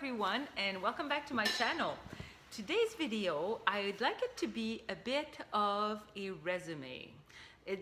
everyone, and welcome back to my channel. Today's video, I'd like it to be a bit of a resume.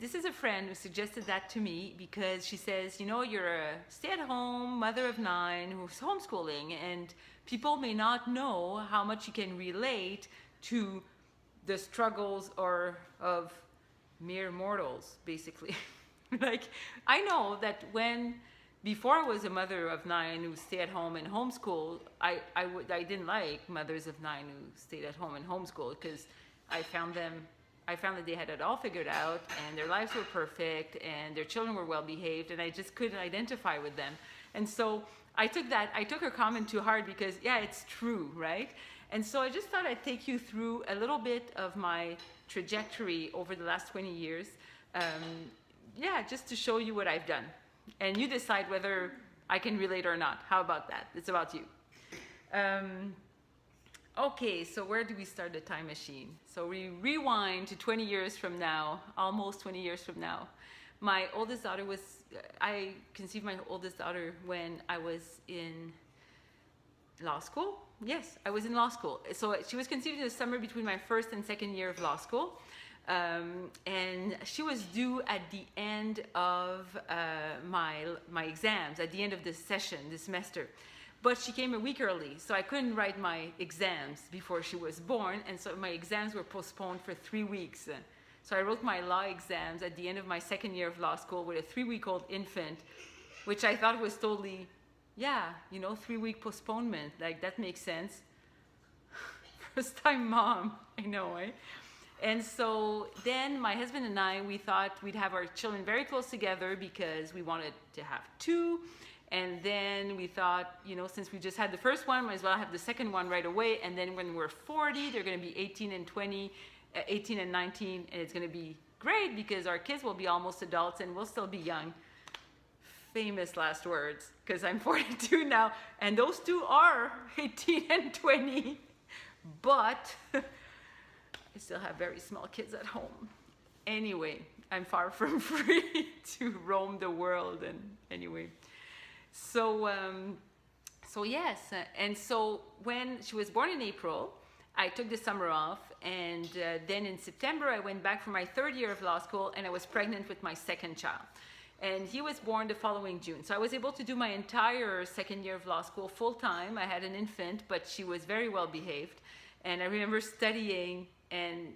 This is a friend who suggested that to me because she says, you know, you're a stay-at-home mother of 9 who's homeschooling, and people may not know how much you can relate to the struggles of mere mortals, basically. Like, I know that before I was a mother of 9 who stayed at home and homeschool, I didn't like mothers of 9 who stayed at home and homeschool because I found that they had it all figured out and their lives were perfect and their children were well behaved, and I just couldn't identify with them. And so I took her comment to heart because, yeah, it's true, right? And so I just thought I'd take you through a little bit of my trajectory over the last 20 years. Yeah, just to show you what I've done. And you decide whether I can relate or not. How about that? It's about you. Okay, so where do we start the time machine? So we rewind to 20 years from now, almost 20 years from now. My oldest daughter I conceived my oldest daughter when I was in law school. Yes, I was in law school. So she was conceived in the summer between my first and second year of law school. And she was due at the end of my exams, at the end of this semester. But she came a week early, so I couldn't write my exams before she was born, and so my exams were postponed for 3 weeks. So I wrote my law exams at the end of my second year of law school with a 3-week-old infant, which I thought was totally, yeah, 3-week postponement, like that makes sense. First time mom, I know, eh? And so then my husband and I, we thought we'd have our children very close together because we wanted to have 2. And then we thought, since we just had the first one, might as well have the second one right away. And then when we're 40, they're going to be 18 and 20, 18 and 19. And it's going to be great because our kids will be almost adults and we'll still be young. Famous last words, because I'm 42 now. And those 2 are 18 and 20. But I still have very small kids at home. Anyway, I'm far from free to roam the world, and anyway. So yes, and so when she was born in April, I took the summer off, and then in September I went back for my 3rd year of law school, and I was pregnant with my 2nd child. And he was born the following June. So I was able to do my entire 2nd year of law school full time. I had an infant, but she was very well behaved. And I remember studying and,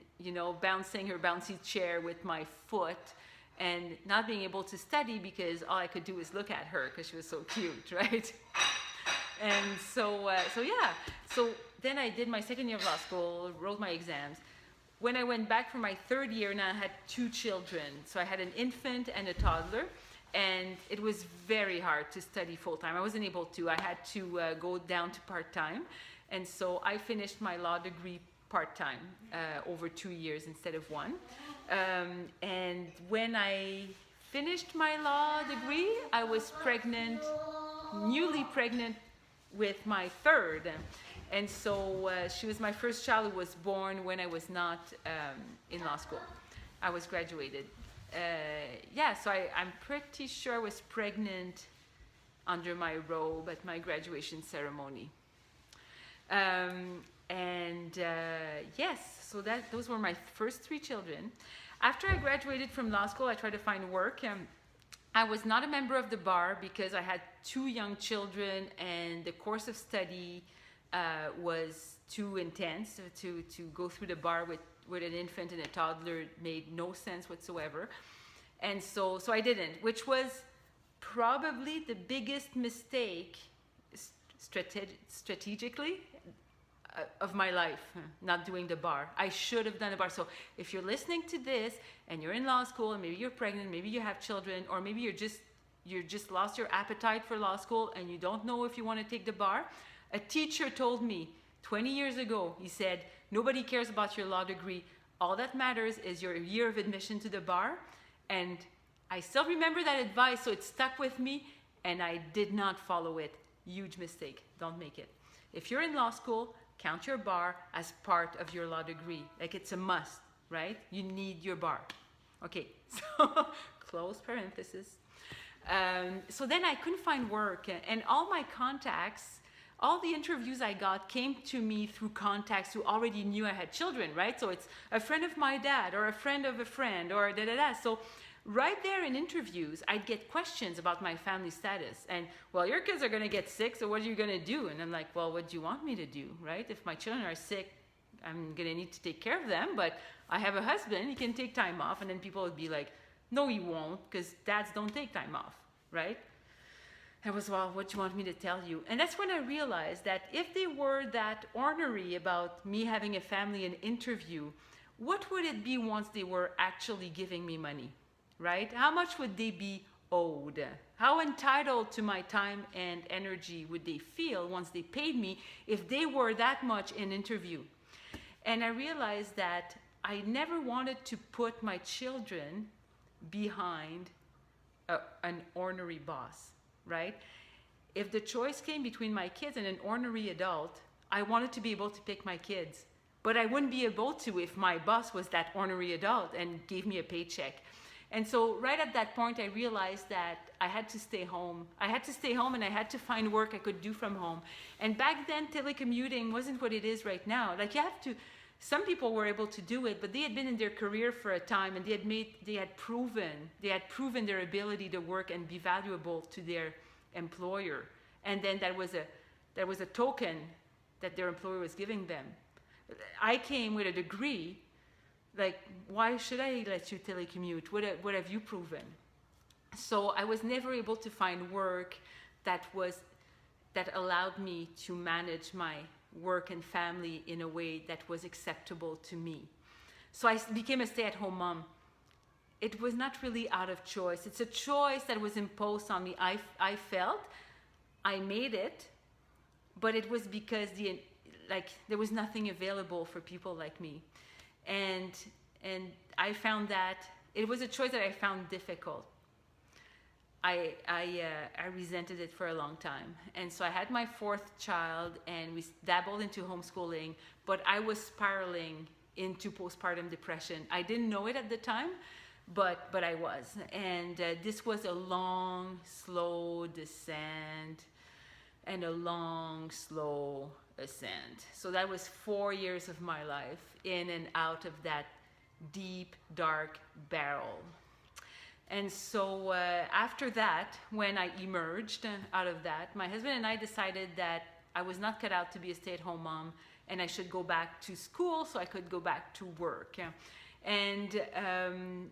bouncing her bouncy chair with my foot and not being able to study because all I could do was look at her because she was so cute, right? And so yeah. So then I did my 2nd year of law school, wrote my exams. When I went back for my 3rd year, now I had 2 children. So I had an infant and a toddler, and it was very hard to study full-time. I wasn't able to. I had to go down to part-time. And so I finished my law degree part-time over 2 years instead of 1. And when I finished my law degree, I was pregnant, newly pregnant with my 3rd. And so she was my first child who was born when I was not in law school. I was graduated. Yeah, so I'm pretty sure I was pregnant under my robe at my graduation ceremony. Yes, so those were my first 3 children. After I graduated from law school, I tried to find work. I was not a member of the bar because I had 2 young children, and the course of study was too intense to go through the bar with an infant and a toddler. It made no sense whatsoever. And so I didn't, which was probably the biggest mistake strategically of my life, not doing the bar. I should have done the bar. So if you're listening to this and you're in law school and maybe you're pregnant, maybe you have children, or maybe you just lost your appetite for law school and you don't know if you want to take the bar, a teacher told me 20 years ago, he said, nobody cares about your law degree. All that matters is your year of admission to the bar. And I still remember that advice, so it stuck with me, and I did not follow it. Huge mistake. Don't make it. If you're in law school, count your bar as part of your law degree. Like, it's a must, right? You need your bar. Okay, so close parenthesis. So then I couldn't find work, and all my contacts all the interviews I got came to me through contacts who already knew I had children, right? So it's a friend of my dad or a friend of a friend or da-da-da. So right there in interviews, I'd get questions about my family status. And, well, your kids are going to get sick, so what are you going to do? And I'm like, well, what do you want me to do, right? If my children are sick, I'm going to need to take care of them, but I have a husband, he can take time off. And then people would be like, no, he won't, because dads don't take time off, right? I was, well, what do you want me to tell you? And that's when I realized that if they were that ornery about me having a family and interview, what would it be once they were actually giving me money, right? How much would they be owed? How entitled to my time and energy would they feel once they paid me if they were that much in interview? And I realized that I never wanted to put my children behind an ornery boss, right? If the choice came between my kids and an ornery adult, I wanted to be able to pick my kids. But I wouldn't be able to if my boss was that ornery adult and gave me a paycheck. And so right at that point, I realized that I had to stay home. I had to stay home and I had to find work I could do from home. And back then, telecommuting wasn't what it is right now. Like some people were able to do it, but they had been in their career for a time and they had proven their ability to work and be valuable to their employer. And then that was a token that their employer was giving them. I came with a degree. Like, why should I let you telecommute? What have you proven? So I was never able to find work that allowed me to manage my work and family in a way that was acceptable to me. So I became a stay-at-home mom. It was not really out of choice. It's a choice that was imposed on me. I felt I made it, but it was because there was nothing available for people like me. And I found that it was a choice that I found difficult. I resented it for a long time. And so I had my fourth child and we dabbled into homeschooling, but I was spiraling into postpartum depression. I didn't know it at the time, but I was. And this was a long, slow descent and a long, slow ascent. So that was 4 years of my life in and out of that deep, dark barrel. And so after that, when I emerged out of that, my husband and I decided that I was not cut out to be a stay-at-home mom and I should go back to school so I could go back to work. And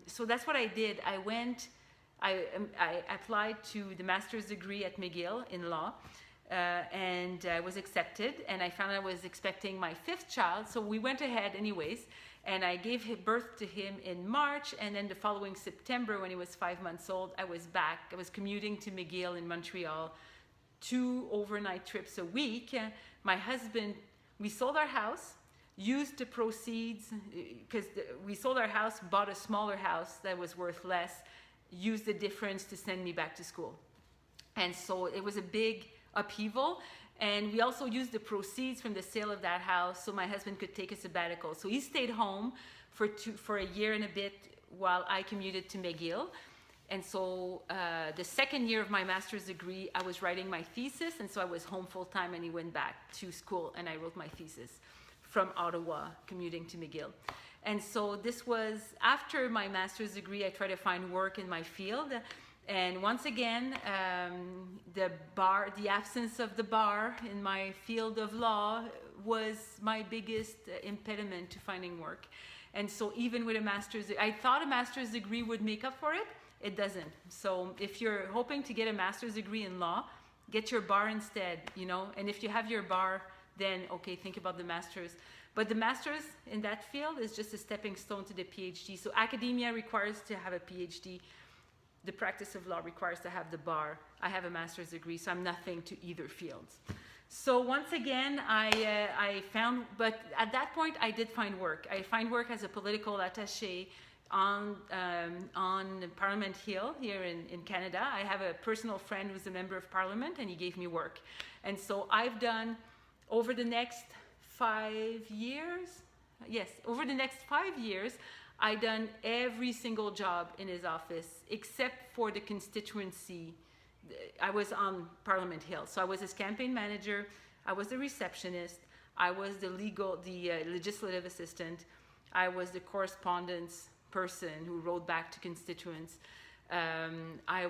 so that's what I did. I applied to the master's degree at McGill in law. And I was accepted, and I found I was expecting my fifth child, so we went ahead anyways, and I gave birth to him in March, and then the following September, when he was 5 months old, I was back. I was commuting to McGill in Montreal, 2 overnight trips a week. My husband, we sold our house, used the proceeds, because we sold our house, bought a smaller house that was worth less, used the difference to send me back to school. And so it was a big upheaval, and we also used the proceeds from the sale of that house so my husband could take a sabbatical. So he stayed home for a year and a bit while I commuted to McGill. And so the second year of my master's degree, I was writing my thesis, and so I was home full time, and he went back to school, and I wrote my thesis from Ottawa, commuting to McGill. And so this was after my master's degree. I tried to find work in my field. And once again, the absence of the bar in my field of law was my biggest impediment to finding work. And so even with I thought a master's degree would make up for it. It doesn't. So if you're hoping to get a master's degree in law, get your bar instead, And if you have your bar, then okay, think about the master's. But the master's in that field is just a stepping stone to the PhD. So academia requires to have a PhD. The practice of law requires to have the bar. I have a master's degree, so I'm nothing to either fields. So once again, I found, but at that point, I did find work. I find work as a political attaché on Parliament Hill here in Canada. I have a personal friend who's a member of Parliament, and he gave me work. And so I've done, over the next 5 years, I done every single job in his office except for the constituency. I was on Parliament Hill. So I was his campaign manager, I was the receptionist. I was the legislative assistant. I was the correspondence person who wrote back to constituents. I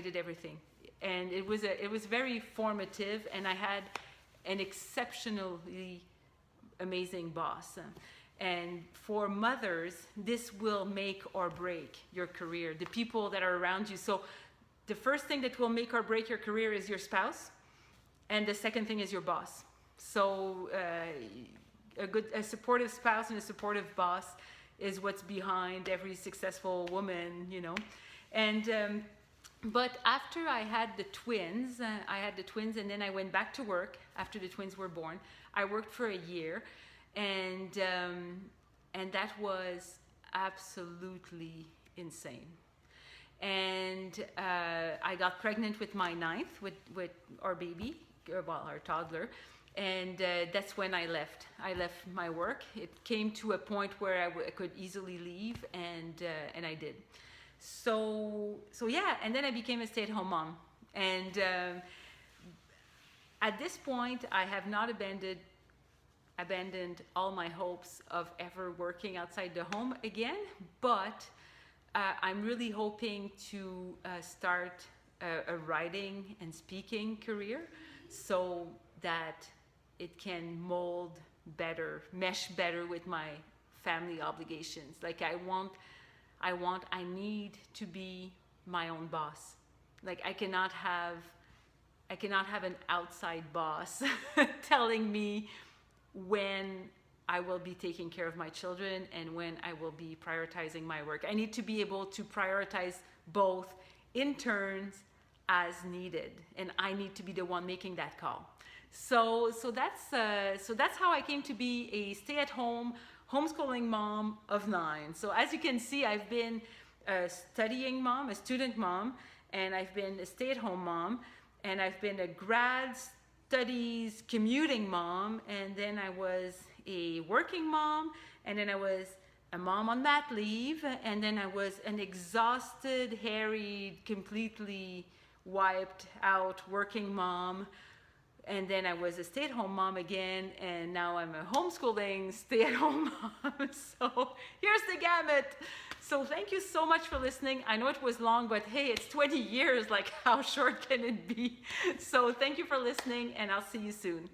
did everything, and it was very formative, and I had an exceptionally amazing boss. And for mothers, this will make or break your career, the people that are around you. So the first thing that will make or break your career is your spouse, and the second thing is your boss. So a supportive spouse and a supportive boss is what's behind every successful woman, you know. And but after I had the twins, and then I went back to work after the twins were born. I worked for a year, and that was absolutely insane. And I got pregnant with my ninth, with our baby, well, our toddler, and that's when I left. I left my work. It came to a point where I could easily leave, and I did. So yeah, and then I became a stay-at-home mom. And at this point, I have not abandoned all my hopes of ever working outside the home again, but I'm really hoping to start a writing and speaking career so that it can mold better, mesh better with my family obligations. Like I need to be my own boss. Like I cannot have an outside boss telling me when I will be taking care of my children and when I will be prioritizing my work. I need to be able to prioritize both in turns as needed, and I need to be the one making that call. So that's how I came to be a stay-at-home homeschooling mom of 9. So as you can see, I've been a studying mom, a student mom, and I've been a stay-at-home mom, and I've been a grad studies commuting mom, and then I was a working mom, and then I was a mom on mat leave, and then I was an exhausted, harried, completely wiped out working mom. And then I was a stay-at-home mom again, and now I'm a homeschooling stay-at-home mom. So here's the gamut. So thank you so much for listening. I know it was long, but hey, it's 20 years. Like, how short can it be? So thank you for listening, and I'll see you soon.